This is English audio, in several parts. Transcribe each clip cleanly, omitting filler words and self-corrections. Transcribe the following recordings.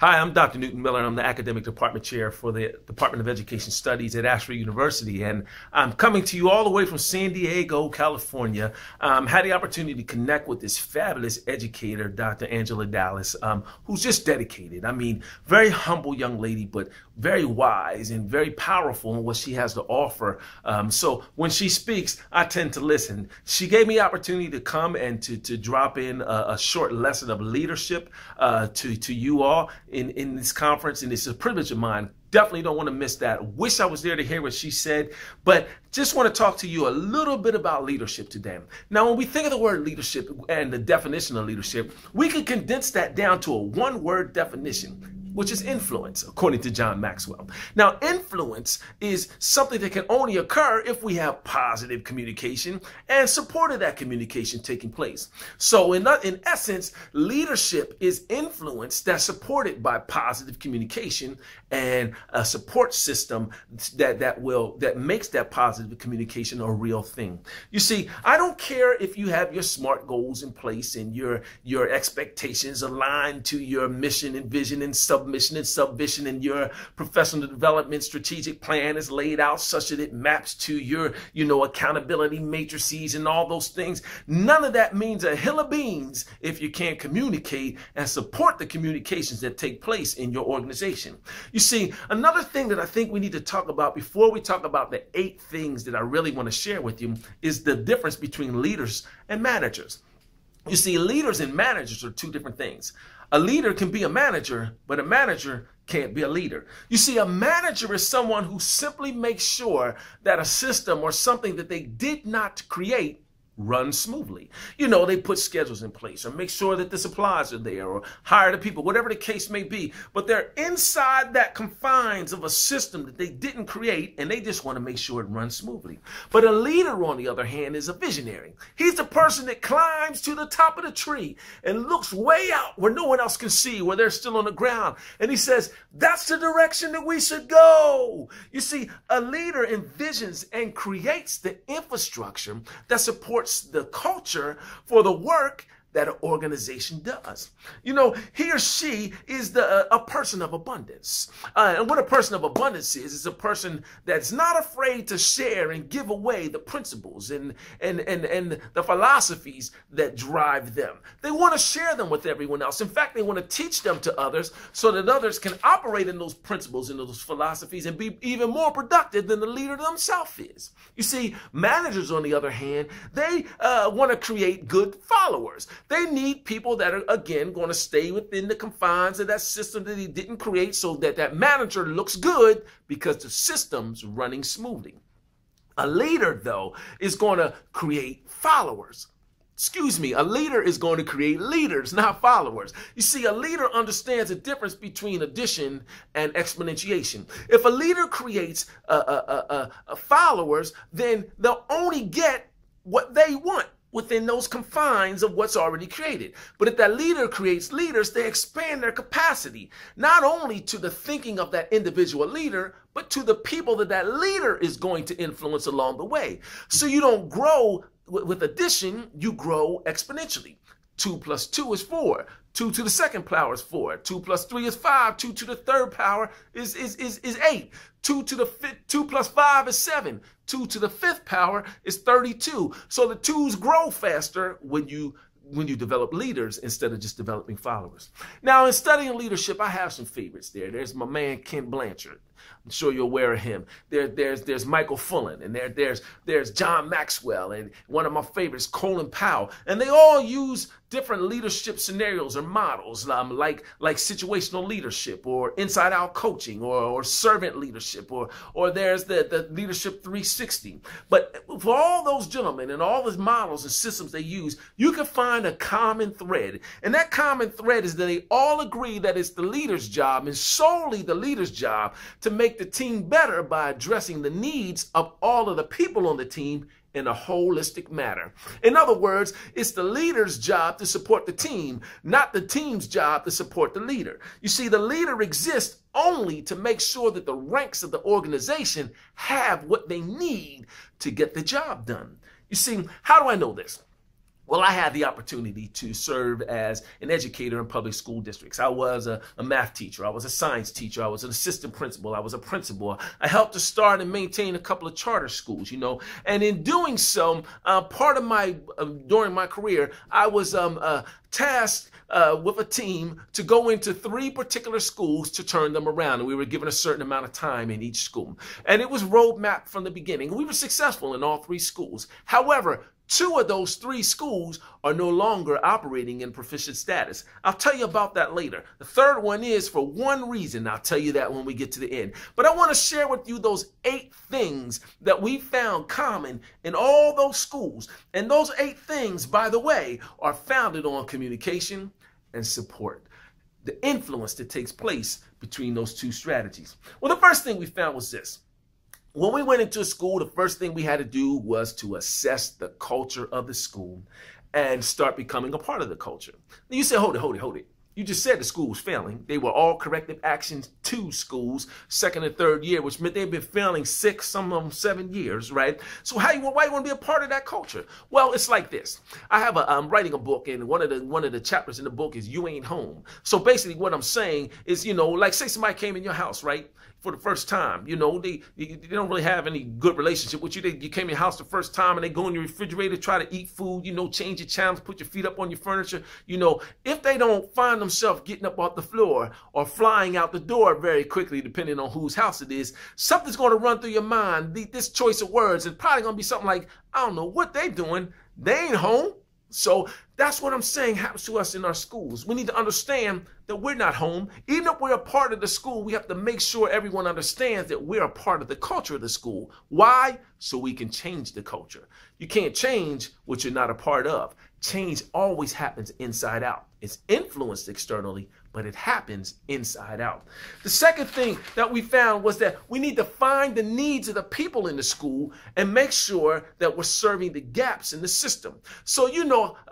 Hi, I'm Dr. Newton Miller. I'm the Academic Department Chair for the Department of Education Studies at Ashford University, and I'm coming to you all the way from San Diego, California. Had the opportunity to connect with this fabulous educator, Dr. Angela Dallas, who's just dedicated. I mean, very humble young lady, but very wise and very powerful in what she has to offer. So when she speaks, I tend to listen. She gave me the opportunity to come and to drop in a short lesson of leadership to you all in this conference, and it's a privilege of mine. Definitely don't want to miss that. Wish I was there to hear what she said, but just want to talk to you a little bit about leadership today. Now, when we think of the word leadership and the definition of leadership, we can condense that down to a one-word definition, which is influence, according to John Maxwell. Now, influence is something that can only occur if we have positive communication and support of that communication taking place. So in essence, leadership is influence that's supported by positive communication and a support system that makes that positive communication a real thing. You see, I don't care if you have your SMART goals in place and your expectations aligned to your mission and vision and submission and subvision, and your professional development strategic plan is laid out such that it maps to your, accountability matrices and all those things. None of that means a hill of beans if you can't communicate and support the communications that take place in your organization. You see, another thing that I think we need to talk about before we talk about the 8 things that I really want to share with you is the difference between leaders and managers. You see, leaders and managers are 2 different things. A leader can be a manager, but a manager can't be a leader. You see, a manager is someone who simply makes sure that a system or something that they did not create runs smoothly. They put schedules in place or make sure that the supplies are there or hire the people, whatever the case may be. But they're inside that confines of a system that they didn't create, and they just want to make sure it runs smoothly. But a leader, on the other hand, is a visionary. He's the person that climbs to the top of the tree and looks way out where no one else can see, where they're still on the ground. And he says, that's the direction that we should go. You see, a leader envisions and creates the infrastructure that supports the culture for the work that an organization does. He or she is a person of abundance. And what a person of abundance is a person that's not afraid to share and give away the principles and the philosophies that drive them. They want to share them with everyone else. In fact, they want to teach them to others so that others can operate in those principles and those philosophies and be even more productive than the leader themselves is. You see, managers, on the other hand, they want to create good followers. They need people that are, again, going to stay within the confines of that system that he didn't create so that that manager looks good because the system's running smoothly. A leader, though, is going to create followers. A leader is going to create leaders, not followers. You see, a leader understands the difference between addition and exponentiation. If a leader creates followers, then they'll only get what they want within those confines of what's already created. But if that leader creates leaders, they expand their capacity, not only to the thinking of that individual leader, but to the people that that leader is going to influence along the way. So you don't grow with addition, you grow exponentially. 2 plus 2 is 4. 2 to the second power is 4. 2 plus 3 is 5. 2 to the third power is 8. 2 plus 5 is 7. 2 to the fifth power is 32. So the 2's grow faster when you develop leaders instead of just developing followers. Now, in studying leadership, I have some favorites there. There's my man, Ken Blanchard. I'm sure you're aware of him. There's Michael Fullen, and there's John Maxwell, and one of my favorites, Colin Powell. And they all use different leadership scenarios or models, like situational leadership or inside-out coaching or servant leadership, or there's the leadership 360. But for all those gentlemen and all the models and systems they use, you can find a common thread. And that common thread is that they all agree that it's the leader's job, and solely the leader's job, to make the team better by addressing the needs of all of the people on the team in a holistic manner. In other words, it's the leader's job to support the team, not the team's job to support the leader. You see, the leader exists only to make sure that the ranks of the organization have what they need to get the job done. You see, how do I know this? Well, I had the opportunity to serve as an educator in public school districts. I was a math teacher. I was a science teacher. I was an assistant principal. I was a principal. I helped to start and maintain a couple of charter schools, and in doing so, part of during my career, I was tasked with a team to go into 3 particular schools to turn them around. And we were given a certain amount of time in each school. And it was roadmap from the beginning. We were successful in all 3 schools. However, 2 of those 3 schools are no longer operating in proficient status. I'll tell you about that later. The third one is for one reason. I'll tell you that when we get to the end. But I want to share with you those 8 things that we found common in all those schools. And those 8 things, by the way, are founded on communication and support. The influence that takes place between those 2 strategies. Well, the first thing we found was this. When we went into a school, the first thing we had to do was to assess the culture of the school and start becoming a part of the culture. Now you say, hold it. You just said the school was failing. They were all corrective actions 2 schools, 2nd and 3rd year, which meant they've been failing 6, some of them 7 years, right? So why you want to be a part of that culture? Well, it's like this. I'm writing a book, and one of the chapters in the book is You Ain't Home. So basically what I'm saying is, like say somebody came in your house, right? For the first time, they don't really have any good relationship with you. You came in your house the first time and they go in your refrigerator, try to eat food, change your channels, put your feet up on your furniture. If they don't find themselves getting up off the floor or flying out the door very quickly, depending on whose house it is, something's going to run through your mind. This choice of words is probably going to be something like, I don't know what they doing. They ain't home. So that's what I'm saying happens to us in our schools. We need to understand that we're not home. Even if we're a part of the school, we have to make sure everyone understands that we're a part of the culture of the school. Why? So we can change the culture. You can't change what you're not a part of. Change always happens inside out. It's influenced externally, but it happens inside out. The second thing that we found was that we need to find the needs of the people in the school and make sure that we're serving the gaps in the system. So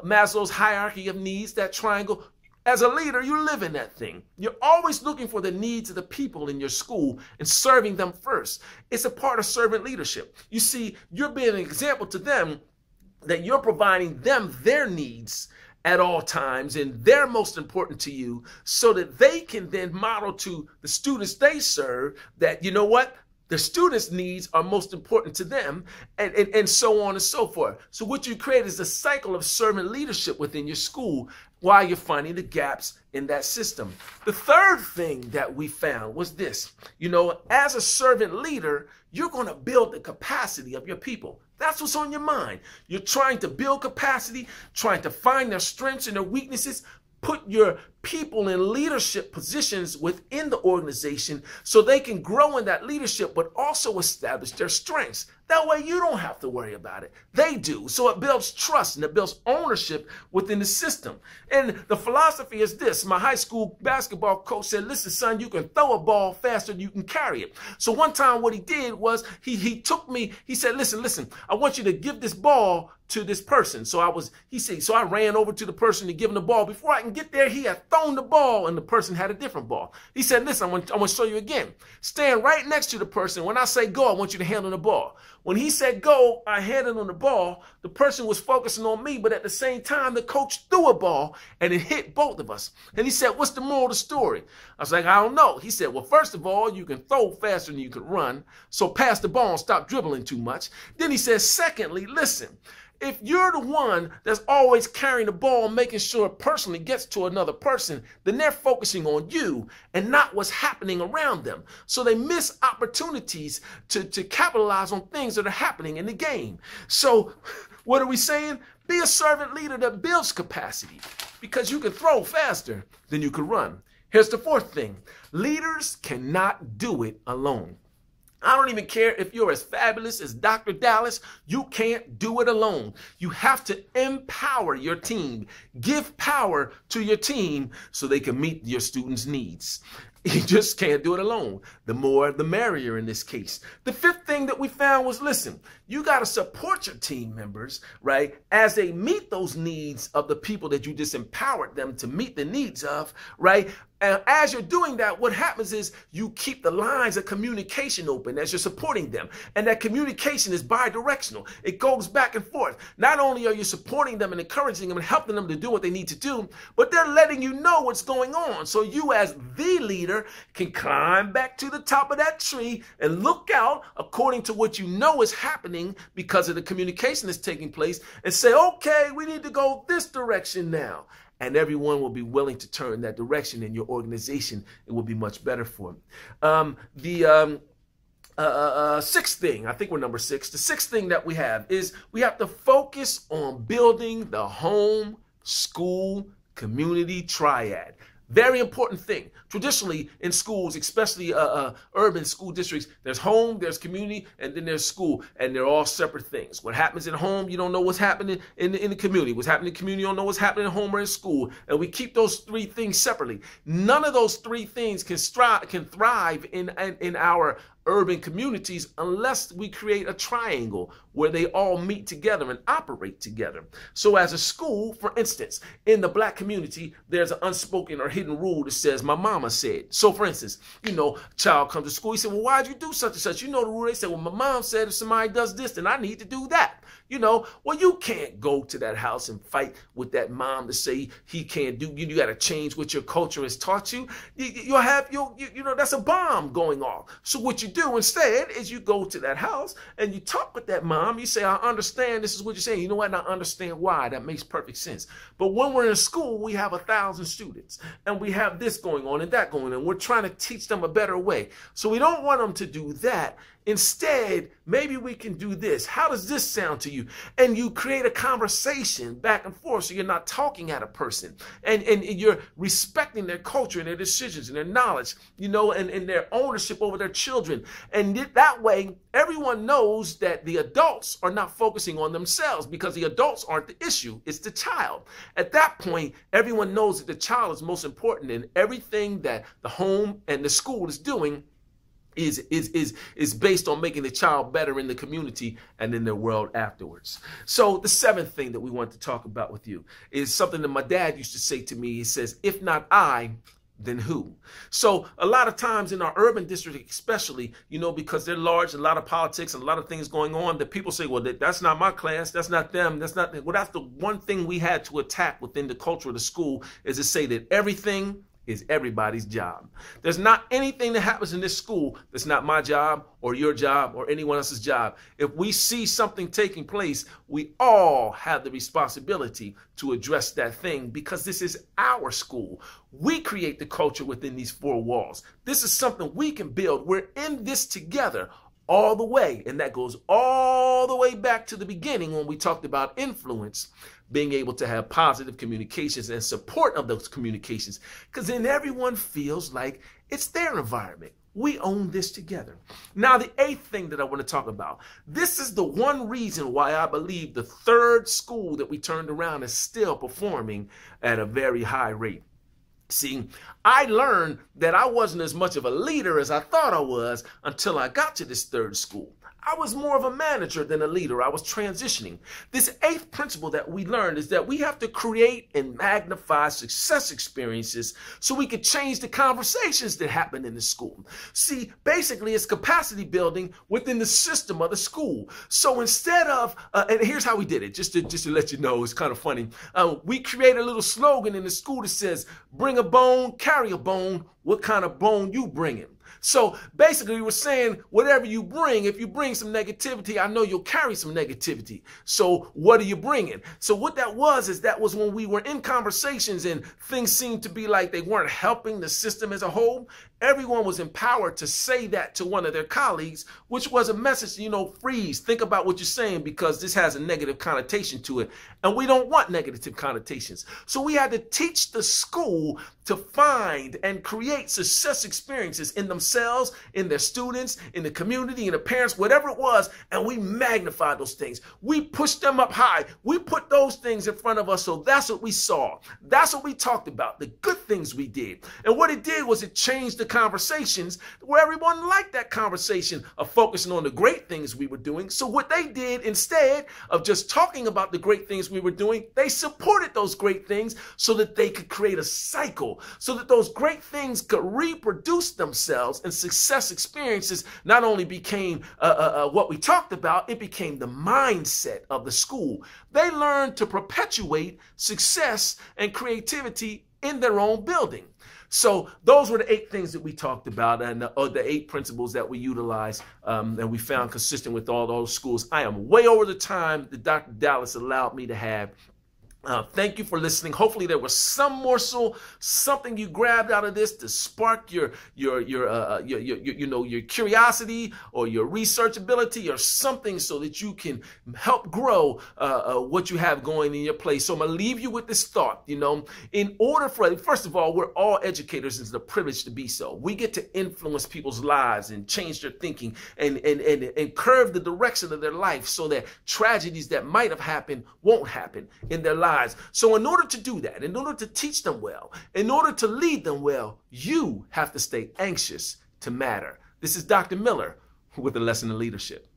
Maslow's hierarchy of needs, that triangle. As a leader, you live in that thing. You're always looking for the needs of the people in your school and serving them first. It's a part of servant leadership. You see, you're being an example to them that you're providing them their needs at all times, and they're most important to you, so that they can then model to the students they serve that, the students' needs are most important to them, and so on and so forth. So what you create is a cycle of servant leadership within your school while you're finding the gaps in that system. The third thing that we found was this. As a servant leader, you're going to build the capacity of your people. That's what's on your mind. You're trying to build capacity, trying to find their strengths and their weaknesses, put your people in leadership positions within the organization so they can grow in that leadership, but also establish their strengths. That way you don't have to worry about it. They do. So it builds trust and it builds ownership within the system. And the philosophy is this. My high school basketball coach said, listen, son, you can throw a ball faster than you can carry it. So one time what he did was he took me, he said, listen, I want you to give this ball to this person. So I ran over to the person to give him the ball. Before I can get there, he had thrown the ball and the person had a different ball. He said, listen, I'm going to show you again. Stand right next to the person. When I say go, I want you to handle the ball. When he said go, I handed on the ball. The person was focusing on me, but at the same time, the coach threw a ball and it hit both of us. And he said, what's the moral of the story? I was like, I don't know. He said, well, first of all, you can throw faster than you can run. So pass the ball and stop dribbling too much. Then he said, secondly, listen. If you're the one that's always carrying the ball, making sure it personally gets to another person, then they're focusing on you and not what's happening around them. So they miss opportunities to capitalize on things that are happening in the game. So what are we saying? Be a servant leader that builds capacity, because you can throw faster than you can run. Here's the fourth thing. Leaders cannot do it alone. I don't even care if you're as fabulous as Dr. Dallas. You can't do it alone. You have to empower your team. Give power to your team so they can meet your students' needs. You just can't do it alone. The more, the merrier in this case. The fifth thing that we found was, listen, you got to support your team members, right, as they meet those needs of the people that you just empowered them to meet the needs of, right? And as you're doing that, what happens is you keep the lines of communication open as you're supporting them. And that communication is bi-directional. It goes back and forth. Not only are you supporting them and encouraging them and helping them to do what they need to do, but they're letting you know what's going on. So you as the leader can climb back to the top of that tree and look out according to what you know is happening because of the communication that's taking place and say, okay, we need to go this direction now. And everyone will be willing to turn that direction in your organization. It will be much better for them. Sixth thing, I think we're number 6. The sixth thing that we have is we have to focus on building the home, school, community triad. Very important thing. Traditionally in schools, especially urban school districts, there's home, there's community, and then there's school, and they're all separate things. What happens at home, you don't know what's happening in the community. What's happening in the community, you don't know what's happening at home or in school. And we keep those 3 things separately. None of those 3 things can thrive in our urban communities unless we create a triangle where they all meet together and operate together. So as a school, for instance, in the Black community, there's an unspoken or hidden rule that says, my mama said. So for instance, you know, a child comes to school, he said, well, why'd you do such and such? You know the rule. They said, well, my mom said if somebody does this, then I need to do that. You know, well, you can't go to that house and fight with that mom to say he can't do, you got to change what your culture has taught you. You'll have, you know, that's a bomb going off. So what you do instead is you go to that house and you talk with that mom. You say, I understand this is what you're saying. You know what? And I understand why. That makes perfect sense. But when we're in school, we have 1,000 students and we have this going on and that going on. We're trying to teach them a better way. So we don't want them to do that. Instead, maybe we can do this. How does this sound to you? And you create a conversation back and forth so you're not talking at a person. And you're respecting their culture and their decisions and their knowledge, you know, and their ownership over their children. And that way, everyone knows that the adults are not focusing on themselves because the adults aren't the issue. It's the child. At that point, everyone knows that the child is most important and everything that the home and the school is doing is based on making the child better in the community and in their world afterwards. So the 7th thing that we want to talk about with you is something that my dad used to say to me. He says, if not I, then who? So a lot of times in our urban district, especially, you know, because they're large, a lot of politics and a lot of things going on that people say, well, that's not my class. That's not them. That's not. Well, that's the one thing we had to attack within the culture of the school is to say that everything is everybody's job. There's not anything that happens in this school that's not my job or your job or anyone else's job. If we see something taking place, we all have the responsibility to address that thing because this is our school. We create the culture within these 4 walls. This is something we can build. We're in this together all the way. And that goes all the way back to the beginning when we talked about influence, being able to have positive communications and support of those communications, because then everyone feels like it's their environment. We own this together. Now, the 8th thing that I want to talk about, this is the one reason why I believe the 3rd school that we turned around is still performing at a very high rate. See, I learned that I wasn't as much of a leader as I thought I was until I got to this 3rd school. I was more of a manager than a leader. I was transitioning. This 8th principle that we learned is that we have to create and magnify success experiences so we can change the conversations that happen in the school. See, basically it's capacity building within the system of the school. So instead of, and here's how we did it, just to let you know, it's kind of funny. We created a little slogan in the school that says, bring a bone, carry a bone, what kind of bone you bringing? So basically we were saying, whatever you bring, if you bring some negativity, I know you'll carry some negativity. So what are you bringing? So what that was is that was when we were in conversations and things seemed to be like they weren't helping the system as a whole. Everyone was empowered to say that to one of their colleagues, which was a message, you know, freeze, think about what you're saying because this has a negative connotation to it. And we don't want negative connotations. So we had to teach the school to find and create success experiences in themselves, in their students, in the community, in the parents, whatever it was. And we magnified those things. We pushed them up high. We put those things in front of us. So that's what we saw. That's what we talked about, the good things we did. And what it did was it changed the conversations where everyone liked that conversation of focusing on the great things we were doing. So what they did, instead of just talking about the great things we were doing, they supported those great things so that they could create a cycle people so that those great things could reproduce themselves, and success experiences not only became what we talked about, it became the mindset of the school. They learned to perpetuate success and creativity in their own building. So those were the 8 things that we talked about, and the 8 principles that we utilize and we found consistent with all those schools. I am way over the time that Dr. Dallas allowed me to have. Thank you for listening. Hopefully there was some morsel, something you grabbed out of this to spark your curiosity or your research ability or something, so that you can help grow what you have going in your place. So I'm gonna leave you with this thought. In order for, first of all, we're all educators, and it's a privilege to be so. We get to influence people's lives and change their thinking and curve the direction of their life so that tragedies that might have happened won't happen in their lives. So in order to do that, in order to teach them well, in order to lead them well, you have to stay anxious to matter. This is Dr. Miller with a lesson in leadership.